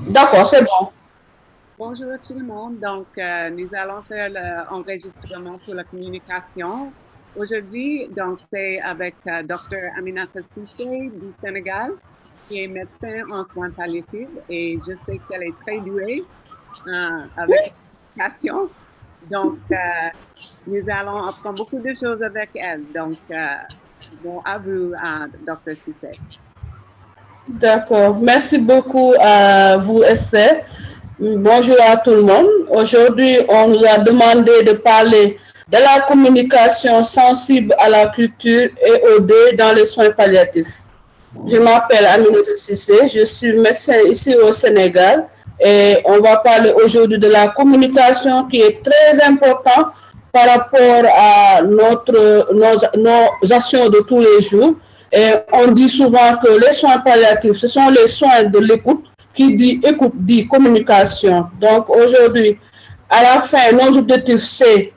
D'accord, c'est bon. Bonjour tout le monde. Nous allons faire l'enregistrement pour la communication. Aujourd'hui, c'est avec Dr. Aminata Cissé du Sénégal, qui est médecin en soins palliatifs et je sais qu'elle est très douée avec la communication. Donc, euh, Nous allons apprendre beaucoup de choses avec elle. Bon, à vous, Dr. Cissé. D'accord. Merci beaucoup à vous, Esther. Bonjour à tout le monde. Aujourd'hui, on nous a demandé de parler de la communication sensible à la culture et au deuil dans les soins palliatifs. Je m'appelle Aminata Cissé, je suis médecin ici au Sénégal et on va parler aujourd'hui de la communication qui est très importante par rapport à nos actions de tous les jours. Et on dit souvent que les soins palliatifs, ce sont les soins de l'écoute qui dit écoute dit communication. Donc aujourd'hui, à la fin, nos objectifs, c'est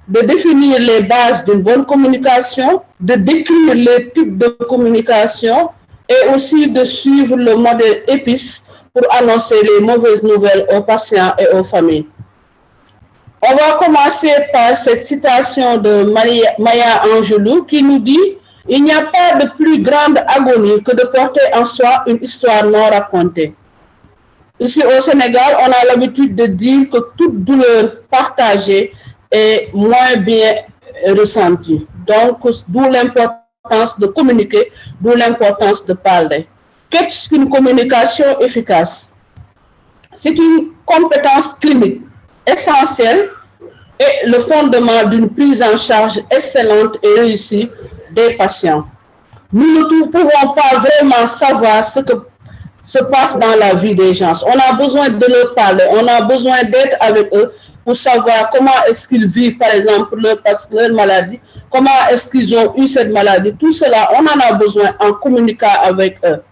de définir les bases d'une bonne communication, de décrire les types de communication et aussi de suivre le modèle EPIS pour annoncer les mauvaises nouvelles aux patients et aux familles. On va commencer par cette citation de Maya Angelou qui nous dit « Il n'y a pas de plus grande agonie que de porter en soi une histoire non racontée ». Ici au Sénégal, on a l'habitude de dire que toute douleur partagée est moins bien ressentie. Donc, d'où l'importance de communiquer, d'où l'importance de parler. Qu'est-ce qu'une communication efficace? C'est une compétence clinique essentielle et le fondement d'une prise en charge excellente et réussie des patients. Nous ne pouvons pas vraiment savoir ce que se passe dans la vie des gens. On a besoin de leur parler, on a besoin d'être avec eux pour savoir comment est-ce qu'ils vivent, par exemple, leur maladie, comment est-ce qu'ils ont eu cette maladie. Tout cela, on en a besoin en communiquant avec eux.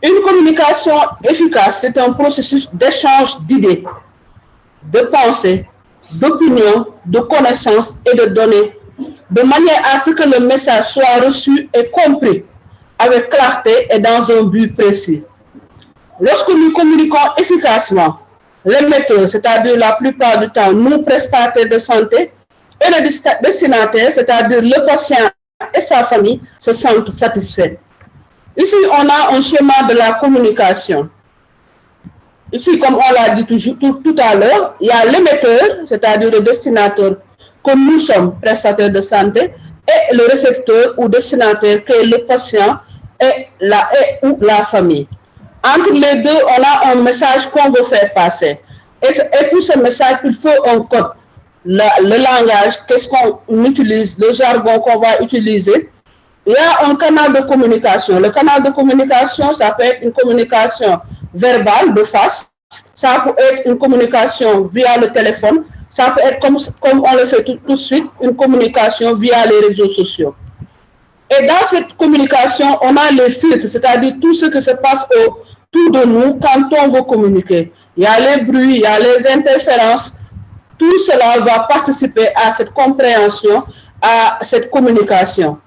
Une communication efficace, c'est un processus d'échange d'idées, de pensées, d'opinions, de connaissances et de données, de manière à ce que le message soit reçu et compris avec clarté et dans un but précis. Lorsque nous communiquons efficacement, l'émetteur, c'est-à-dire la plupart du temps nous prestataires de santé, et le destinataire, c'est-à-dire le patient et sa famille, se sentent satisfaits. Ici, on a un schéma de la communication. Ici, comme on l'a dit tout à l'heure, il y a l'émetteur, c'est-à-dire le destinataire, que nous sommes prestataires de santé, et le récepteur ou destinataire, qui est le patient ou la famille. Entre les deux, on a un message qu'on veut faire passer. Et pour ce message, il faut un code. Le langage, qu'est-ce qu'on utilise, le jargon qu'on va utiliser. Il y a un canal de communication. Le canal de communication, ça peut être une communication verbale de face, ça peut être une communication via le téléphone, ça peut être comme on le fait tout de suite, une communication via les réseaux sociaux. Et dans cette communication, on a les filtres, c'est-à-dire tout ce qui se passe autour de nous quand on veut communiquer. Il y a les bruits, il y a les interférences. Tout cela va participer à cette compréhension, à cette communication.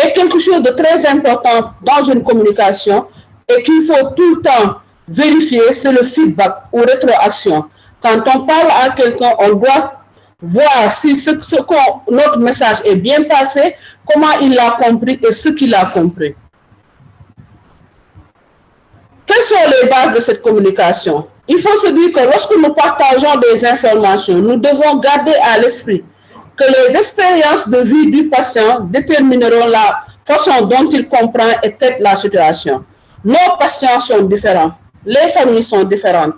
Et quelque chose de très important dans une communication et qu'il faut tout le temps vérifier, c'est le feedback ou rétroaction. Quand on parle à quelqu'un, on doit voir si notre message est bien passé, comment il l'a compris et ce qu'il a compris. Quelles sont les bases de cette communication? Il faut se dire que lorsque nous partageons des informations, nous devons garder à l'esprit que les expériences de vie du patient détermineront la façon dont il comprend et traite la situation. Nos patients sont différents, les familles sont différentes.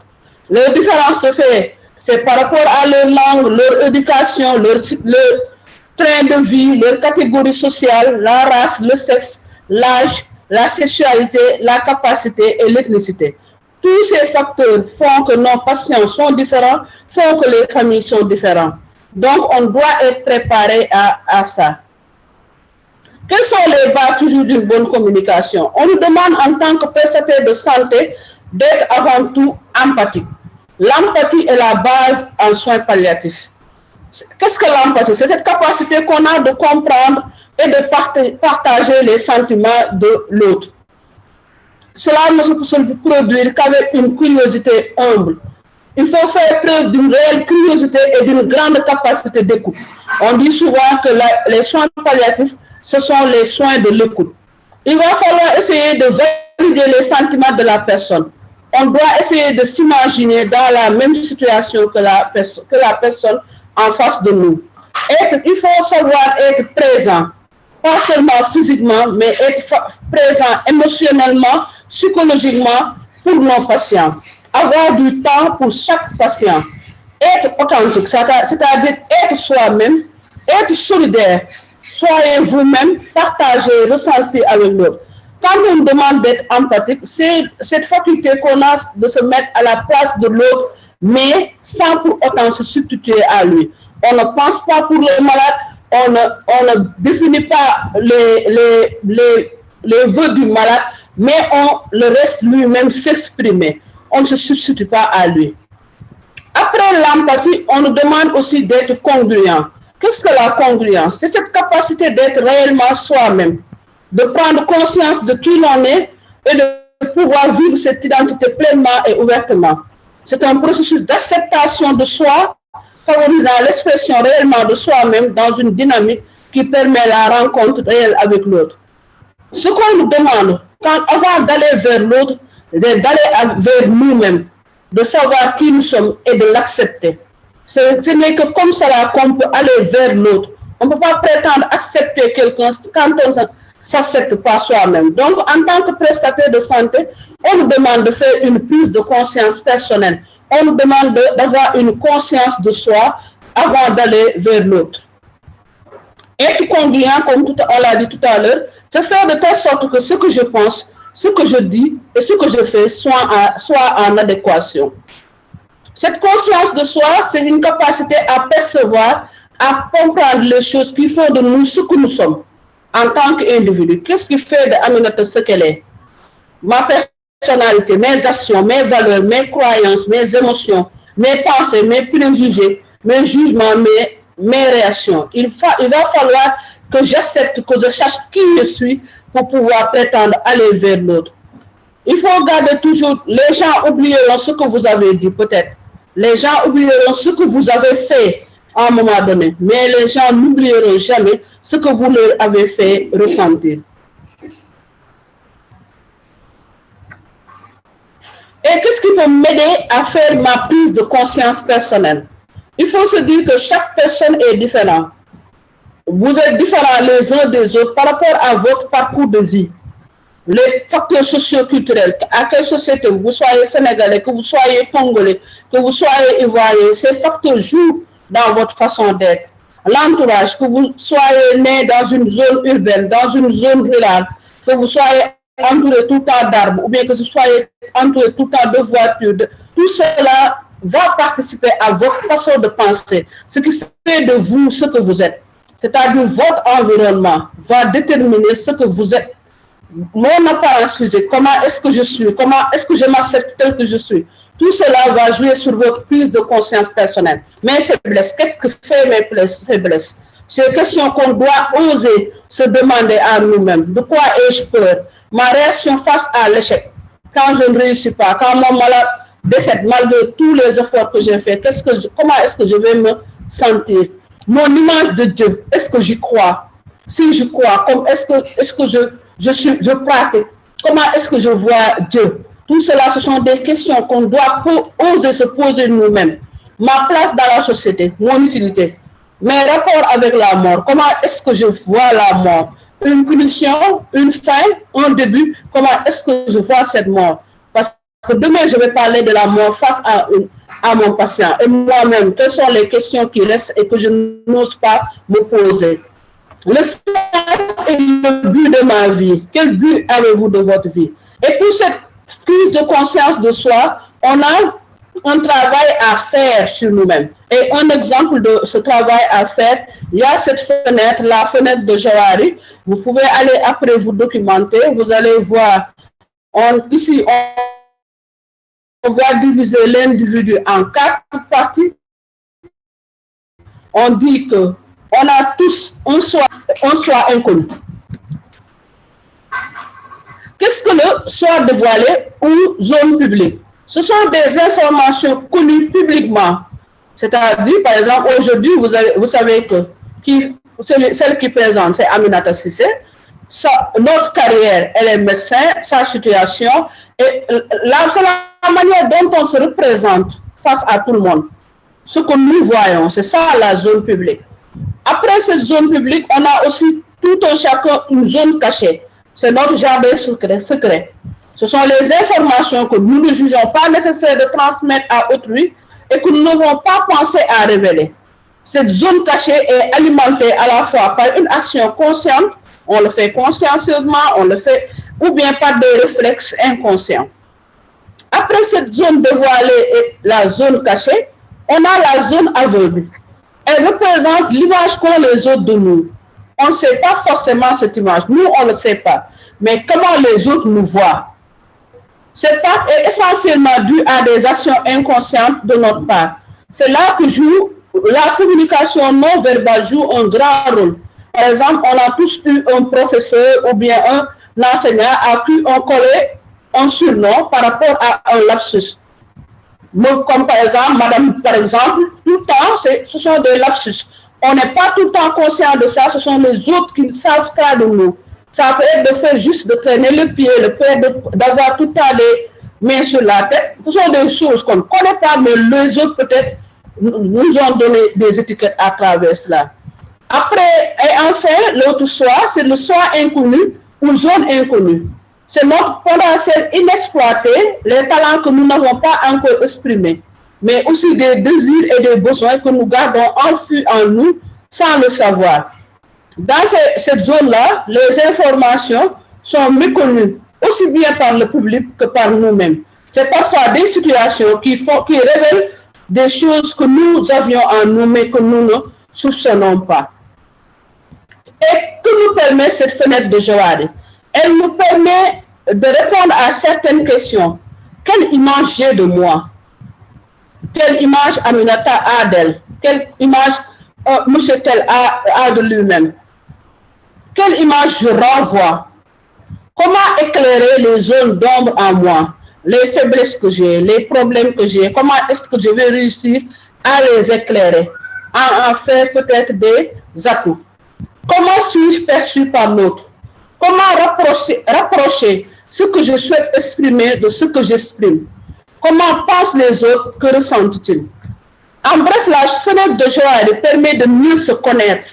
Leur différence se fait, c'est par rapport à leur langue, leur éducation, leur train de vie, leur catégorie sociale, la race, le sexe, l'âge, la sexualité, la capacité et l'ethnicité. Tous ces facteurs font que nos patients sont différents, font que les familles sont différentes. Donc, on doit être préparé à ça. Quelles sont les bases toujours d'une bonne communication? On nous demande en tant que prestataire de santé d'être avant tout empathique. L'empathie est la base en soins palliatifs. Qu'est-ce que l'empathie? C'est cette capacité qu'on a de comprendre et de partager les sentiments de l'autre. cela ne peut se produire qu'avec une curiosité humble. Il faut faire preuve d'une réelle curiosité et d'une grande capacité d'écoute. On dit souvent que les soins palliatifs, ce sont les soins de l'écoute. Il va falloir essayer de valider les sentiments de la personne. On doit essayer de s'imaginer dans la même situation que la personne en face de nous. Il faut savoir être présent, pas seulement physiquement, mais être présent émotionnellement, psychologiquement pour nos patients. Avoir du temps pour chaque patient. Être authentique, c'est-à-dire être soi-même, être solidaire. Soyez vous-même, partagez, ressentez avec l'autre. Quand on nous demande d'être empathique, c'est cette faculté qu'on a de se mettre à la place de l'autre, mais sans pour autant se substituer à lui. On ne pense pas pour les malades, on ne définit pas les vœux du malade, mais on le reste lui-même s'exprimer. On ne se substitue pas à lui. Après l'empathie, on nous demande aussi d'être congruent. Qu'est-ce que la congruence? C'est cette capacité d'être réellement soi-même, de prendre conscience de qui l'on est et de pouvoir vivre cette identité pleinement et ouvertement. C'est un processus d'acceptation de soi, favorisant l'expression réellement de soi-même dans une dynamique qui permet la rencontre réelle avec l'autre. Ce qu'on nous demande, avant d'aller vers l'autre, c'est d'aller vers nous-mêmes, de savoir qui nous sommes et de l'accepter. Ce n'est que comme cela qu'on peut aller vers l'autre. On ne peut pas prétendre accepter quelqu'un quand on ne s'accepte pas soi-même. Donc, en tant que prestataire de santé, on nous demande de faire une prise de conscience personnelle. On nous demande d'avoir une conscience de soi avant d'aller vers l'autre. Être congruent, comme on l'a dit tout à l'heure, c'est faire de telle sorte que ce que je pense, ce que je dis et ce que je fais soit en adéquation. Cette conscience de soi, c'est une capacité à percevoir, à comprendre les choses qui font de nous ce que nous sommes en tant qu'individu. Qu'est-ce qui fait d'Aminata ce qu'elle est? Ma personnalité, mes actions, mes valeurs, mes croyances, mes émotions, mes pensées, mes préjugés, mes jugements, mes réactions. Il va falloir que j'accepte, que je sache qui je suis pour pouvoir prétendre aller vers l'autre. Il faut garder toujours, les gens oublieront ce que vous avez dit peut-être. Les gens oublieront ce que vous avez fait à un moment donné, mais les gens n'oublieront jamais ce que vous leur avez fait ressentir. Et qu'est-ce qui peut m'aider à faire ma prise de conscience personnelle? Il faut se dire que chaque personne est différente. Vous êtes différents les uns des autres par rapport à votre parcours de vie. Les facteurs socio-culturels, à quelle société, vous soyez sénégalais, que vous soyez congolais, que vous soyez ivoirien, ces facteurs jouent dans votre façon d'être. L'entourage, que vous soyez né dans une zone urbaine, dans une zone rurale, que vous soyez entouré tout le temps d'arbres, ou bien que vous soyez entouré tout le temps de voitures, tout cela va participer à votre façon de penser, ce qui fait de vous ce que vous êtes. C'est-à-dire votre environnement va déterminer ce que vous êtes. Mon apparence physique, comment est-ce que je suis, comment est-ce que je m'accepte tel que je suis. Tout cela va jouer sur votre prise de conscience personnelle. Mes faiblesses, qu'est-ce que fait mes faiblesses? C'est une question qu'on doit oser se demander à nous-mêmes. De quoi ai-je peur? Ma réaction face à l'échec, quand je ne réussis pas, quand mon malade décède malgré tous les efforts que j'ai faits, comment est-ce que je vais me sentir? Mon image de Dieu, est-ce que j'y crois? Si je crois, est-ce que je pratique? Comment est-ce que je vois Dieu? Tout cela, ce sont des questions qu'on doit oser se poser nous-mêmes. Ma place dans la société, mon utilité, mes rapports avec la mort, comment est-ce que je vois la mort? Une punition, une fin, un début, comment est-ce que je vois cette mort? Parce que demain, je vais parler de la mort face à mon patient. Et moi-même, quelles sont les questions qui restent et que je n'ose pas me poser? Le sens est le but de ma vie. Quel but avez-vous de votre vie? Et pour cette prise de conscience de soi, on a un travail à faire sur nous-mêmes. Et un exemple de ce travail à faire, il y a cette fenêtre, la fenêtre de Johari. Vous pouvez aller après vous documenter. Vous allez voir, ici, on va diviser l'individu en 4 parties. On dit que on a tous un soi inconnu. qu'est-ce que le soit dévoilé ou zone publique? Ce sont des informations connues publiquement. C'est-à-dire, par exemple, aujourd'hui, vous savez que celle qui présente, c'est Aminata Cissé. Notre carrière, elle est médecin, sa situation, et c'est la manière dont on se représente face à tout le monde. Ce que nous voyons, c'est ça la zone publique. Après cette zone publique, on a aussi tout un chacun une zone cachée. C'est notre jardin secret. Ce sont les informations que nous ne jugeons pas nécessaire de transmettre à autrui et que nous n'avons pas pensé à révéler. Cette zone cachée est alimentée à la fois par une action consciente, on le fait consciencieusement, on le fait, ou bien par des réflexes inconscients. Après cette zone dévoilée et la zone cachée, on a la zone aveugle. Elle représente l'image qu'ont les autres de nous. On ne sait pas forcément cette image. Nous, on ne le sait pas. Mais comment les autres nous voient? Cette part est essentiellement due à des actions inconscientes de notre part. C'est là que la communication non verbale joue un grand rôle. Par exemple, on a tous eu un professeur ou bien un enseignant à qui on collait un surnom par rapport à un lapsus. Comme par exemple, madame, par exemple, tout le temps, ce sont des lapsus. On n'est pas tout le temps conscient de ça, ce sont les autres qui savent ça de nous. Ça peut être de faire juste de traîner le pied, le fait d'avoir tout le temps les mains sur la tête. Ce sont des choses qu'on ne connaît pas, mais les autres peut-être nous ont donné des étiquettes à travers cela. Après, et enfin, l'autre soi, c'est le soi inconnu ou zone inconnue. C'est notre potentiel inexploité, les talents que nous n'avons pas encore exprimés, mais aussi des désirs et des besoins que nous gardons enfouis en nous sans le savoir. Dans cette zone-là, les informations sont méconnues, aussi bien par le public que par nous-mêmes. C'est parfois des situations qui révèlent des choses que nous avions en nous, mais que nous ne soupçonnons pas. Et que nous permet cette fenêtre de Johari? Elle nous permet de répondre à certaines questions. Quelle image j'ai de moi? Quelle image Aminata a d'elle? Quelle image M. Tel a de lui-même? Quelle image je renvoie? Comment éclairer les zones d'ombre en moi? Les faiblesses que j'ai, les problèmes que j'ai, comment est-ce que je vais réussir à les éclairer? À en faire peut-être des atouts. Comment suis-je perçu par l'autre? Comment rapprocher ce que je souhaite exprimer de ce que j'exprime? Comment pensent les autres? Que ressentent-ils? En bref, la fenêtre de Johari permet de mieux se connaître,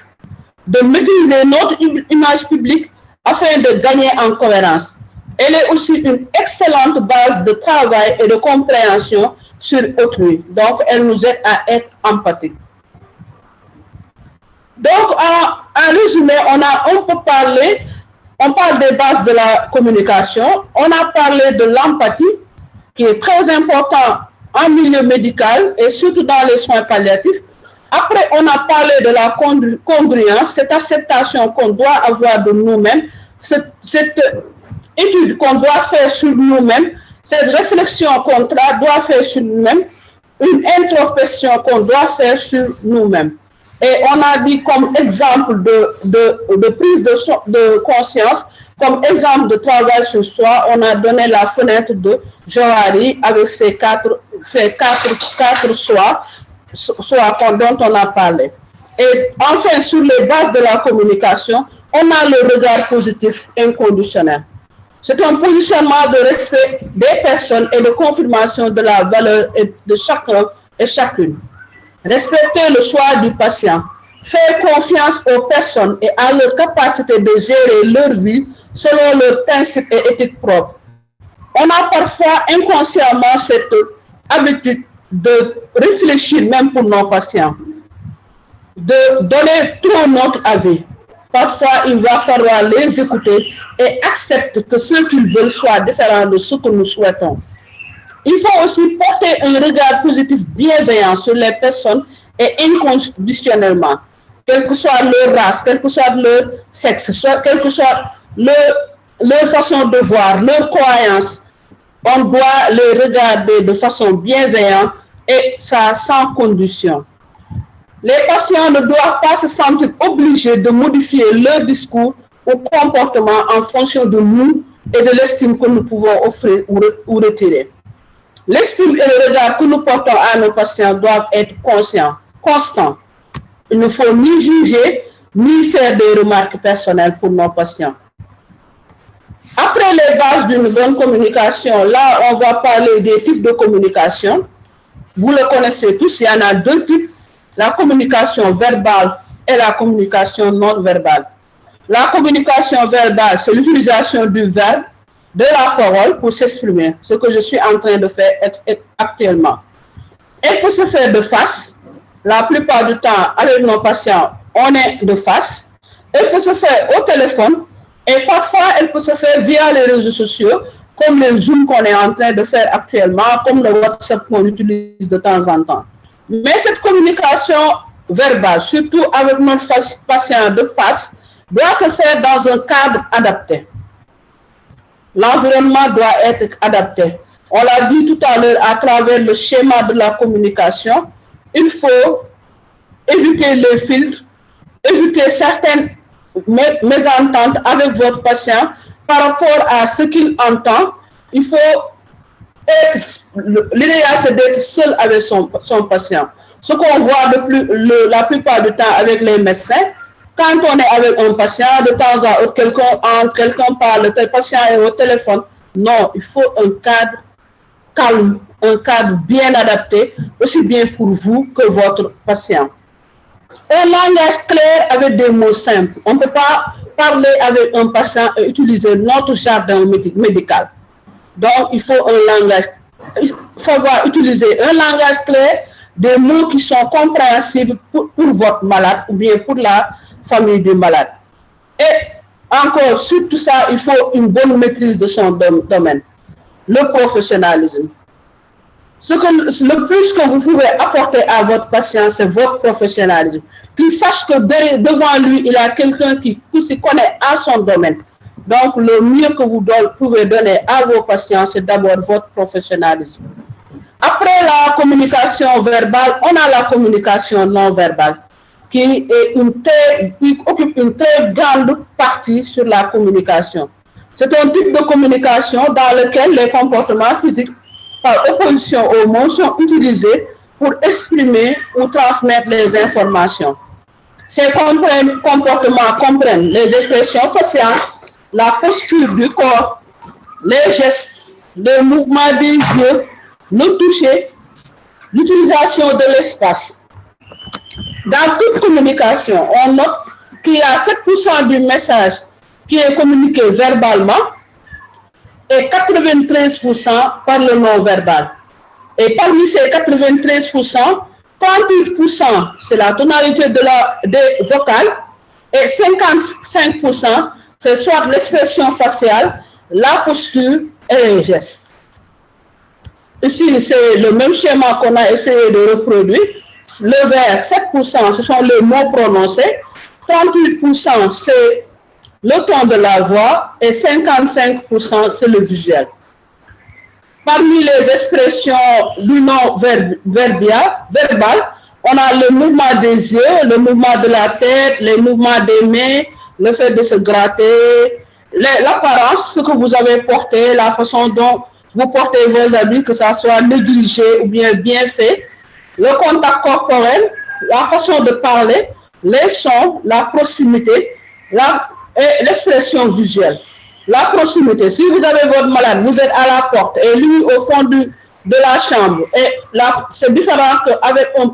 de maîtriser notre image publique afin de gagner en cohérence. Elle est aussi une excellente base de travail et de compréhension sur autrui. Donc, elle nous aide à être empathiques. Donc, en résumé, on parle des bases de la communication, on a parlé de l'empathie, qui est très important en milieu médical et surtout dans les soins palliatifs. Après, on a parlé de la congruence, cette acceptation qu'on doit avoir de nous-mêmes, cette étude qu'on doit faire sur nous-mêmes, cette réflexion qu'on doit faire sur nous-mêmes, une introspection qu'on doit faire sur nous-mêmes. Et on a dit comme exemple de prise de conscience, comme exemple de travail sur soi, on a donné la fenêtre de Johari avec ces quatre sois dont on a parlé. Et enfin, sur les bases de la communication, on a le regard positif inconditionnel. C'est un positionnement de respect des personnes et de confirmation de la valeur de chacun et chacune. Respecter le choix du patient, faire confiance aux personnes et à leur capacité de gérer leur vie selon leurs principes et éthiques propres. On a parfois inconsciemment cette habitude de réfléchir même pour nos patients, de donner trop notre avis. Parfois, il va falloir les écouter et accepter que ce qu'ils veulent soit différent de ce que nous souhaitons. Il faut aussi porter un regard positif bienveillant sur les personnes et inconditionnellement, quelle que soit leur race, quel que soit leur sexe, quelle que soit leur façon de voir, leur croyance. On doit les regarder de façon bienveillante et ça sans condition. Les patients ne doivent pas se sentir obligés de modifier leur discours ou comportement en fonction de nous et de l'estime que nous pouvons offrir ou retirer. L'estime et le regard que nous portons à nos patients doivent être constants. Il ne faut ni juger, ni faire des remarques personnelles pour nos patients. Après les bases d'une bonne communication, là, on va parler des types de communication. Vous le connaissez tous, il y en a deux types, la communication verbale et la communication non verbale. La communication verbale, c'est l'utilisation du verbe, de la parole pour s'exprimer, ce que je suis en train de faire actuellement. Elle peut se faire de face. La plupart du temps, avec nos patients, on est de face. Elle peut se faire au téléphone et parfois, elle peut se faire via les réseaux sociaux, comme le Zoom qu'on est en train de faire actuellement, comme le WhatsApp qu'on utilise de temps en temps. Mais cette communication verbale, surtout avec notre patient de face, doit se faire dans un cadre adapté. L'environnement doit être adapté. On l'a dit tout à l'heure à travers le schéma de la communication, il faut éviter les filtres, éviter certaines mésententes avec votre patient par rapport à ce qu'il entend. Il faut être, l'idéal c'est d'être seul avec son patient. Ce qu'on voit la plupart du temps avec les médecins, quand on est avec un patient, de temps à autre, quelqu'un parle, le patient est au téléphone. Non, il faut un cadre calme, un cadre bien adapté, aussi bien pour vous que votre patient. Un langage clair avec des mots simples. On ne peut pas parler avec un patient et utiliser notre jargon médical. Donc, il faut utiliser un langage clair, des mots qui sont compréhensibles pour votre malade ou bien pour la famille du malade. Et encore, sur tout ça, il faut une bonne maîtrise de son domaine. Le professionnalisme. Le plus que vous pouvez apporter à votre patient, c'est votre professionnalisme. Qu'il sache que devant lui, il y a quelqu'un qui s'y connaît à son domaine. Donc, le mieux que vous pouvez donner à vos patients, c'est d'abord votre professionnalisme. Après la communication verbale, on a la communication non verbale, qui occupe une très grande partie sur la communication. C'est un type de communication dans lequel les comportements physiques par opposition aux mots sont utilisés pour exprimer ou transmettre les informations. Ces comportements comprennent les expressions faciales, la posture du corps, les gestes, les mouvements des yeux, le toucher, l'utilisation de l'espace. Dans toute communication, on note qu'il y a 7% du message qui est communiqué verbalement et 93% par le non-verbal. Et parmi ces 93%, 38% c'est la tonalité des vocales et 55% c'est soit l'expression faciale, la posture et les gestes. Ici, c'est le même schéma qu'on a essayé de reproduire. Le vert, 7%, ce sont les mots prononcés, 38% c'est le ton de la voix et 55% c'est le visuel. Parmi les expressions du non-verbal, on a le mouvement des yeux, le mouvement de la tête, les mouvements des mains, le fait de se gratter, l'apparence, ce que vous avez porté, la façon dont vous portez vos habits, que ça soit négligé ou bien fait, le contact corporel, la façon de parler, les sons, la proximité, et l'expression visuelle. La proximité, si vous avez votre malade, vous êtes à la porte et lui au fond de la chambre, et c'est différent qu'avec un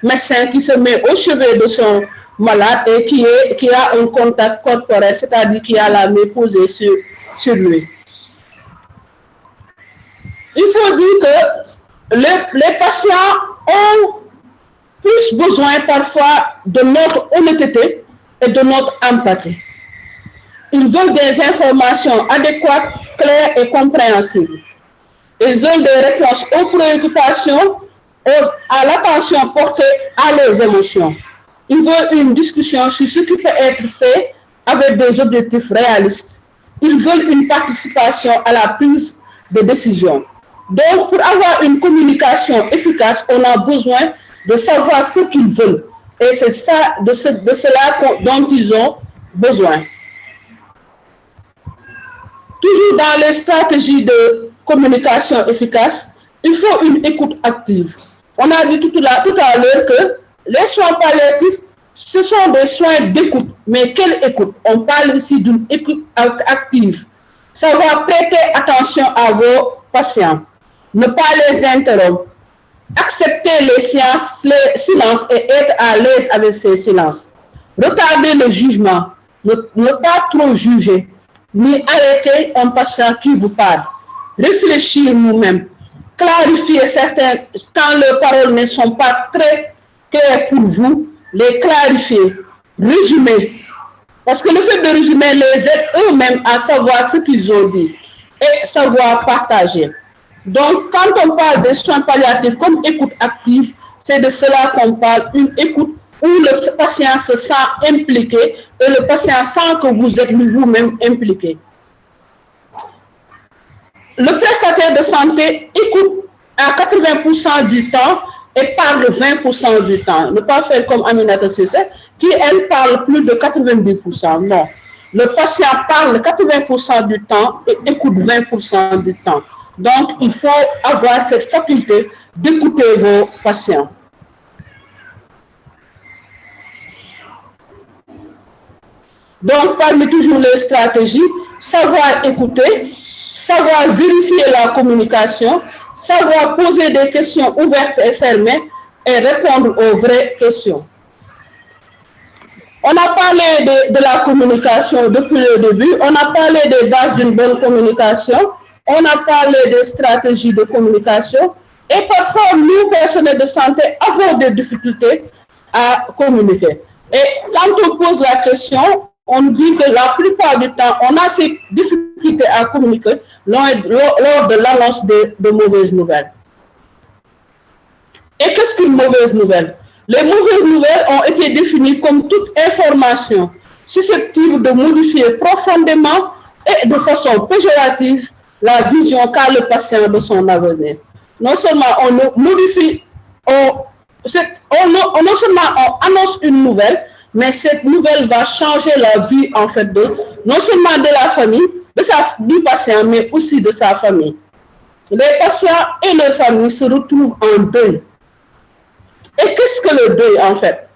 médecin qui se met au chevet de son malade et qui a un contact corporel, c'est-à-dire qui a la main posée sur lui. Il faut dire que les patients ont plus besoin parfois de notre honnêteté et de notre empathie. Ils veulent des informations adéquates, claires et compréhensibles. Ils veulent des réponses aux préoccupations, à l'attention portée à leurs émotions. Ils veulent une discussion sur ce qui peut être fait avec des objectifs réalistes. Ils veulent une participation à la prise de décision. Donc, pour avoir une communication efficace, on a besoin de savoir ce qu'ils veulent. Et c'est ça, de cela dont ils ont besoin. toujours dans les stratégies de communication efficace, il faut une écoute active. On a dit tout à l'heure que les soins palliatifs, ce sont des soins d'écoute. Mais quelle écoute? On parle ici d'une écoute active. Savoir prêter attention à vos patients, ne pas les interrompre, accepter les silences et être à l'aise avec ces silences. Retarder le jugement, ne pas trop juger, ni arrêter un patient qui vous parle. Réfléchir nous-mêmes, clarifier certains, quand les paroles ne sont pas très claires pour vous, les clarifier, résumer. Parce que le fait de résumer les aide eux-mêmes à savoir ce qu'ils ont dit et savoir partager. Donc, quand on parle des soins palliatifs comme écoute active, c'est de cela qu'on parle, une écoute où le patient se sent impliqué et le patient sent que vous êtes vous-même impliqué. Le prestataire de santé écoute à 80% du temps et parle 20% du temps. Ne pas faire comme Aminata Cissé, qui, elle, parle plus de 90%. Non. Le patient parle 80% du temps et écoute 20% du temps. Donc, il faut avoir cette faculté d'écouter vos patients. Donc, parmi toujours les stratégies, savoir écouter, savoir vérifier la communication, savoir poser des questions ouvertes et fermées et répondre aux vraies questions. On a parlé de la communication depuis le début, on a parlé des bases d'une bonne communication, on a parlé des stratégies de communication et parfois, nous, personnels de santé, avons des difficultés à communiquer. Et quand on pose la question, on dit que la plupart du temps, on a ces difficultés à communiquer lors de l'annonce de mauvaises nouvelles. Et qu'est-ce qu'une mauvaise nouvelle? Les mauvaises nouvelles ont été définies comme toute information susceptible de modifier profondément et de façon péjorative la vision qu'a le patient de son avenir. Non seulement on modifie, non seulement on annonce une nouvelle, mais cette nouvelle va changer la vie en fait non seulement de la famille, du patient, mais aussi de sa famille. Les patients et leurs familles se retrouvent en deuil. Et qu'est-ce que le deuil en fait?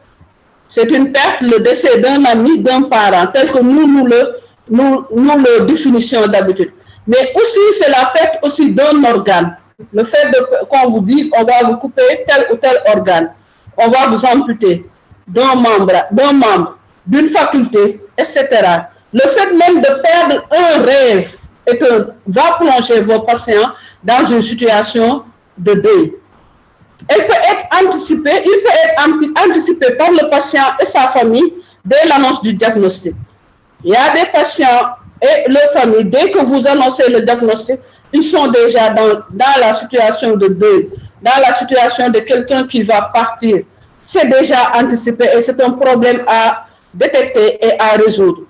C'est une perte, le décès d'un ami, d'un parent, tel que nous le définissons d'habitude. Mais aussi, c'est la perte aussi d'un organe. Le fait qu'on vous dise, on va vous couper tel ou tel organe, on va vous amputer d'un membre, d'une faculté, etc. Le fait même de perdre un rêve va plonger vos patients dans une situation de deuil. Il peut être anticipé par le patient et sa famille dès l'annonce du diagnostic. Il y a des patients et leurs familles, dès que vous annoncez le diagnostic, ils sont déjà dans la situation de deuil, dans la situation de quelqu'un qui va partir. C'est déjà anticipé et c'est un problème à détecter et à résoudre.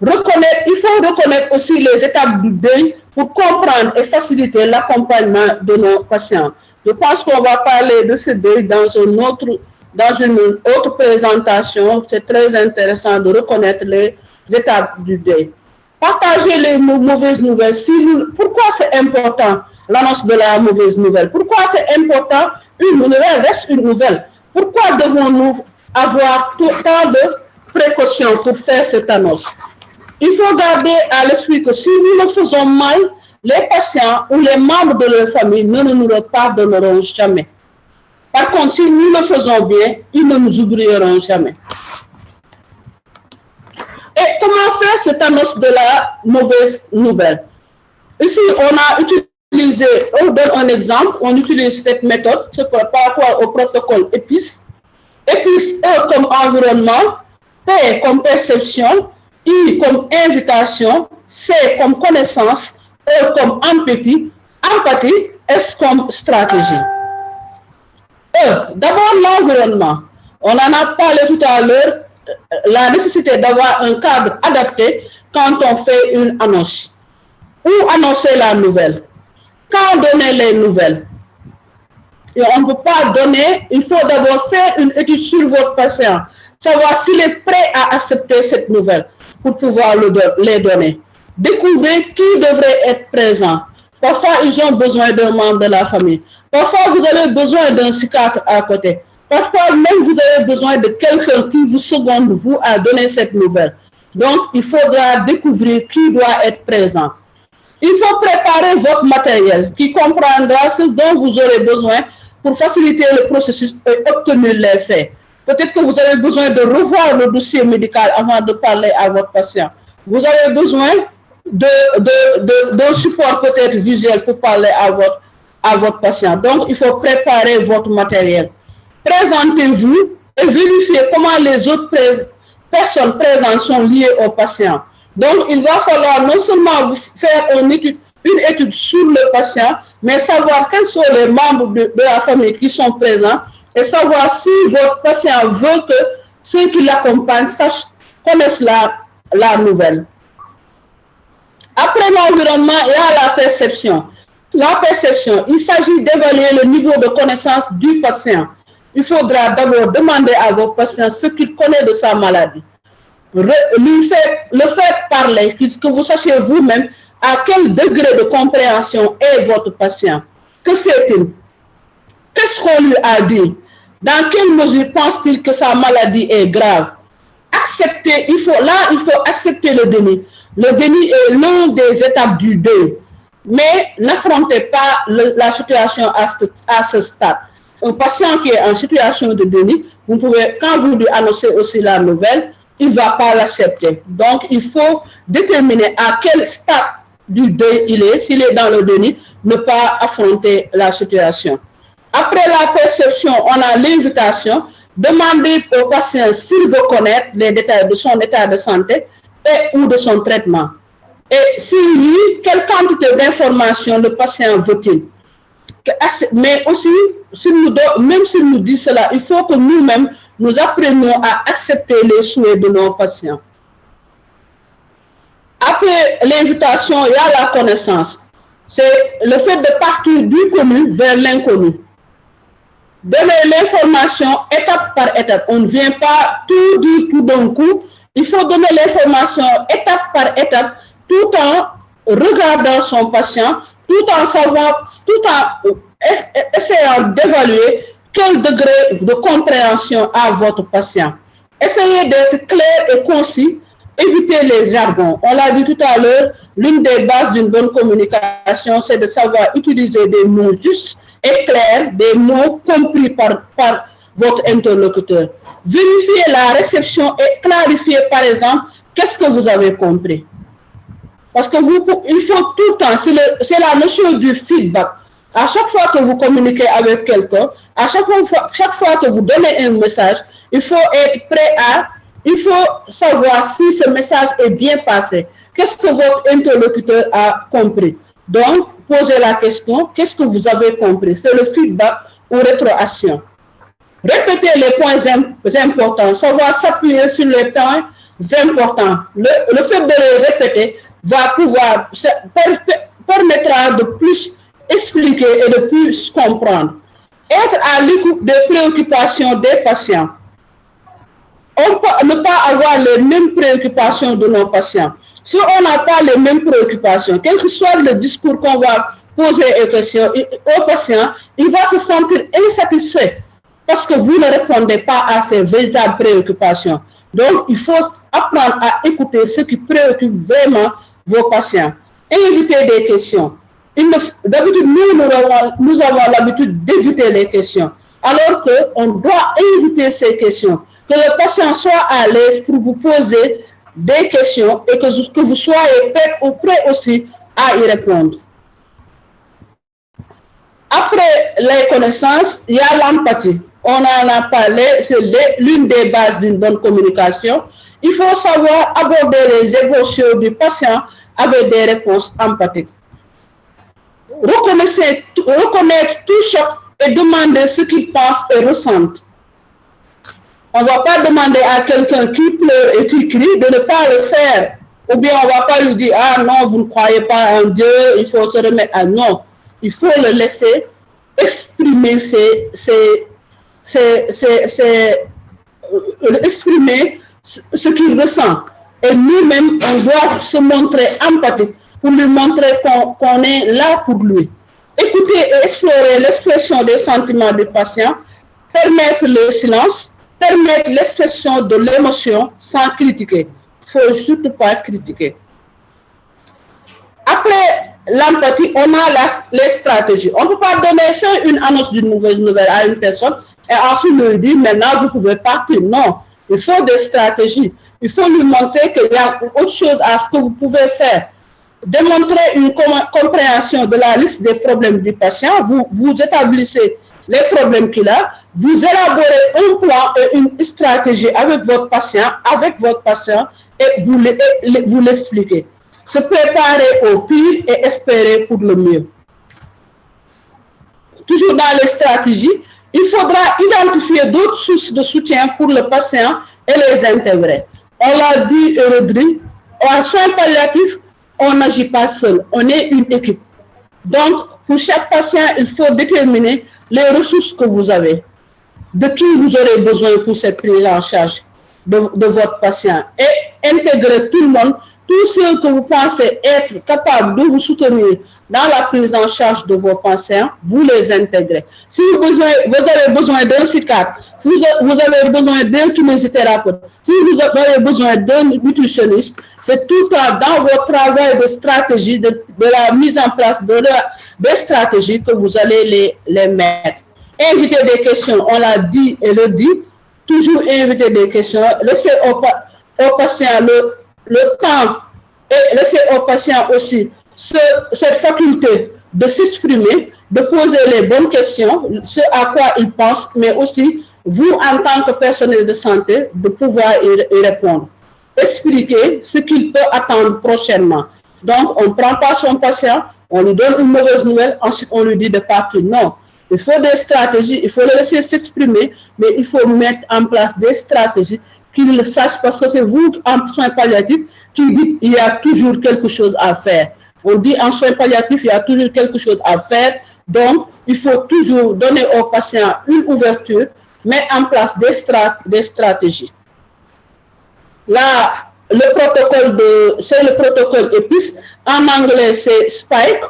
Il faut reconnaître aussi les étapes du deuil pour comprendre et faciliter l'accompagnement de nos patients. Je pense qu'on va parler de ce deuil dans une autre présentation. C'est très intéressant de reconnaître les étapes du deuil. Partager les mauvaises nouvelles. Pourquoi c'est important l'annonce de la mauvaise nouvelle? Pourquoi c'est important? Une nouvelle reste une nouvelle. Pourquoi devons-nous avoir tant de précautions pour faire cette annonce? Il faut garder à l'esprit que si nous le faisons mal, les patients ou les membres de leur famille ne nous le pardonneront jamais. Par contre, si nous le faisons bien, ils ne nous oublieront jamais. Et comment faire cette annonce de la mauvaise nouvelle? Ici, on a utilisé, on donne un exemple, on utilise cette méthode, c'est par rapport au protocole EPIS. EPIS, E comme environnement, P comme perception, I comme invitation, C comme connaissance, E comme empathie, S comme stratégie. D'abord l'environnement. On en a parlé tout à l'heure, la nécessité d'avoir un cadre adapté quand on fait une annonce. Où annoncer la nouvelle? Quand donner les nouvelles? Et on ne peut pas donner, il faut d'abord faire une étude sur votre patient, savoir s'il est prêt à accepter cette nouvelle pour pouvoir les donner. découvrez qui devrait être présent. Parfois, ils ont besoin d'un membre de la famille. Parfois, vous avez besoin d'un psychiatre à côté. Parfois, même vous avez besoin de quelqu'un qui vous seconde, vous, à donner cette nouvelle. Donc, il faudra découvrir qui doit être présent. Il faut préparer votre matériel qui comprendra ce dont vous aurez besoin pour faciliter le processus et obtenir les faits. Peut-être que vous avez besoin de revoir le dossier médical avant de parler à votre patient. Vous avez besoin d'un support peut-être visuel pour parler à votre patient. Donc, il faut préparer votre matériel. Présentez-vous et vérifiez comment les autres personnes présentes sont liées au patient. Donc, il va falloir non seulement vous faire une étude sur le patient, mais savoir quels sont les membres de la famille qui sont présents et savoir si votre patient veut que ceux qui l'accompagnent connaissent la nouvelle. Après l'environnement, il y a la perception. La perception, il s'agit d'évaluer le niveau de connaissance du patient. Il faudra d'abord demander à votre patient ce qu'il connaît de sa maladie. Le faire parler, que vous sachiez vous-même à quel degré de compréhension est votre patient. Que sait-il? Qu'est-ce qu'on lui a dit? Dans quelle mesure pense-t-il que sa maladie est grave? Accepter, il faut accepter le déni. Le déni est l'une des étapes du deuil. Mais n'affrontez pas la situation à ce stade. Un patient qui est en situation de déni, vous pouvez, quand vous lui annoncez aussi la nouvelle, il ne va pas l'accepter. Donc, il faut déterminer à quel stade du deuil il est. S'il est dans le déni, ne pas affronter la situation. Après la perception, on a l'invitation. Demandez au patient s'il veut connaître les détails de son état de santé et ou de son traitement. Et si oui, quelle quantité d'informations le patient veut-il? Mais aussi, même s'il nous dit cela, il faut que nous-mêmes, nous apprenions à accepter les souhaits de nos patients. Après l'invitation, il y a la connaissance. C'est le fait de partir du connu vers l'inconnu. Donner l'information étape par étape. On ne vient pas tout dire tout d'un coup. Il faut donner l'information étape par étape, tout en regardant son patient, tout en essayant d'évaluer quel degré de compréhension a votre patient. Essayez d'être clair et concis, évitez les jargons. On l'a dit tout à l'heure, l'une des bases d'une bonne communication, c'est de savoir utiliser des mots justes et clairs, des mots compris par votre interlocuteur. Vérifiez la réception et clarifiez, par exemple, qu'est-ce que vous avez compris. Parce que il faut tout le temps, c'est la notion du feedback. À chaque fois que vous communiquez avec quelqu'un, à chaque fois que vous donnez un message, il faut être prêt il faut savoir si ce message est bien passé. Qu'est-ce que votre interlocuteur a compris? Donc, posez la question, qu'est-ce que vous avez compris? C'est le feedback ou rétroaction. Répétez les points importants, savoir s'appuyer sur les points importants. Le fait de les répéter permettra de plus expliquer et de plus comprendre. Être à l'écoute des préoccupations des patients. Ne pas avoir les mêmes préoccupations de nos patients. Si on n'a pas les mêmes préoccupations, quel que soit le discours qu'on va poser au patient, il va se sentir insatisfait parce que vous ne répondez pas à ses véritables préoccupations. Donc, il faut apprendre à écouter ce qui préoccupe vraiment vos patients. Éviter des questions. D'habitude, nous avons l'habitude d'éviter les questions, alors qu'on doit éviter ces questions. Que le patient soit à l'aise pour vous poser des questions et que vous soyez prêt aussi à y répondre. Après les connaissances, il y a l'empathie. On en a parlé, c'est l'une des bases d'une bonne communication. Il faut savoir aborder les émotions du patient avec des réponses empathiques. Reconnaître tout choc et demander ce qu'il pense et ressent. On ne va pas demander à quelqu'un qui pleure et qui crie de ne pas le faire. Ou bien on ne va pas lui dire, ah non, vous ne croyez pas en Dieu, il faut se remettre à non. Il faut le laisser exprimer exprimer ce qu'il ressent. Et nous-mêmes, on doit se montrer empathique pour lui montrer qu'on est là pour lui. Écouter et explorer l'expression des sentiments du patient, permettre le silence, permettre l'expression de l'émotion sans critiquer. Il ne faut surtout pas critiquer. Après l'empathie, on a les stratégies. On ne peut pas faire une annonce d'une mauvaise nouvelle à une personne et ensuite lui dire maintenant vous pouvez partir. Non, il faut des stratégies. Il faut lui montrer qu'il y a autre chose que vous pouvez faire. Démontrer une compréhension de la liste des problèmes du patient. Vous établissez les problèmes qu'il a. Vous élaborez un plan et une stratégie avec votre patient et vous l'expliquez. Se préparer au pire et espérer pour le mieux. Toujours dans les stratégies, il faudra identifier d'autres sources de soutien pour le patient et les intégrer. On l'a dit et redit, en soins palliatifs, on n'agit pas seul, on est une équipe. Donc, pour chaque patient, il faut déterminer les ressources que vous avez, de qui vous aurez besoin pour cette prise en charge de votre patient et intégrer tout le monde. Tous ceux que vous pensez être capables de vous soutenir dans la prise en charge de vos patients, vous les intégrez. Si vous avez besoin d'un psychiatre, vous avez besoin d'un kinésithérapeute, si vous avez besoin d'un nutritionniste, c'est tout le temps dans votre travail de stratégie, de la mise en place des stratégies que vous allez les mettre. Inviter des questions, on l'a dit et le dit, toujours inviter des questions, laisser au patient le temps et laisser aux patients aussi cette faculté de s'exprimer, de poser les bonnes questions, ce à quoi ils pensent, mais aussi vous, en tant que personnel de santé, de pouvoir y répondre. Expliquer ce qu'il peut attendre prochainement. Donc, on ne prend pas son patient, on lui donne une mauvaise nouvelle, ensuite on lui dit de partir. Non, il faut des stratégies, il faut le laisser s'exprimer, mais il faut mettre en place des stratégies qu'il le sache, parce que c'est vous, en soins palliatifs, qui dites qu'il y a toujours quelque chose à faire. On dit en soins palliatifs, il y a toujours quelque chose à faire. Donc, il faut toujours donner aux patients une ouverture, mettre en place des stratégies. Là, le protocole c'est le protocole EPIS. En anglais, c'est SPIKE.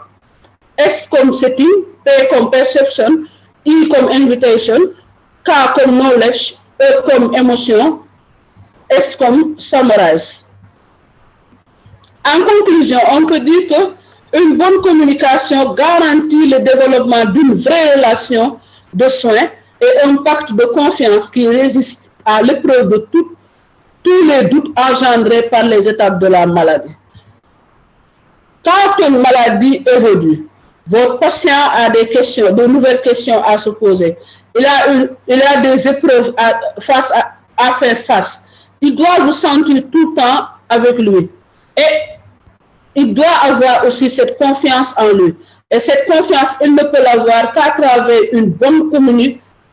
S comme setting, P comme perception, I comme invitation, K comme knowledge, E comme émotion, S comme summarize. En conclusion, on peut dire qu'une bonne communication garantit le développement d'une vraie relation de soins et un pacte de confiance qui résiste à l'épreuve de tous les doutes engendrés par les étapes de la maladie. Quand une maladie évolue, votre patient a des questions, de nouvelles questions à se poser. Il a des épreuves à faire face. Il doit vous sentir tout le temps avec lui. Et il doit avoir aussi cette confiance en lui. Et cette confiance, il ne peut l'avoir qu'à travers une bonne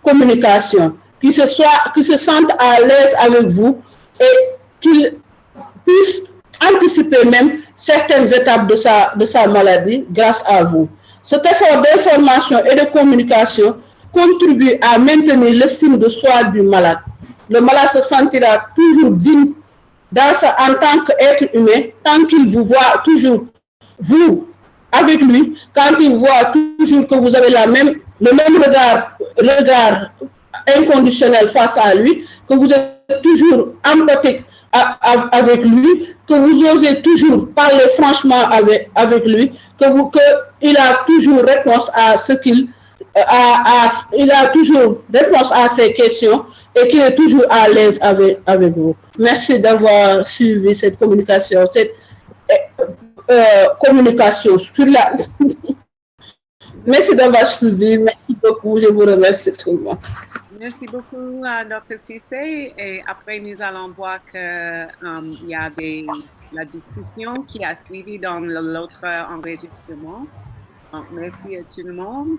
communication, qu'il se sente à l'aise avec vous et qu'il puisse anticiper même certaines étapes de sa maladie grâce à vous. Cet effort d'information et de communication contribue à maintenir l'estime de soi du malade. Le malade se sentira toujours digne en tant qu'être humain, tant qu'il vous voit toujours, vous, avec lui, quand il voit toujours que vous avez le même regard inconditionnel face à lui, que vous êtes toujours empathique avec lui, que vous osez toujours parler franchement avec lui, qu'il a toujours réponse à ce il a toujours réponse à ces questions et qu'il est toujours à l'aise avec vous. Merci d'avoir suivi cette communication, communication sur la... Merci d'avoir suivi, merci beaucoup, je vous remercie tout le monde. Merci beaucoup, Dr. Cissé. Et après, nous allons voir qu'il y a la discussion qui a suivi dans l'autre enregistrement. Donc, merci à tout le monde.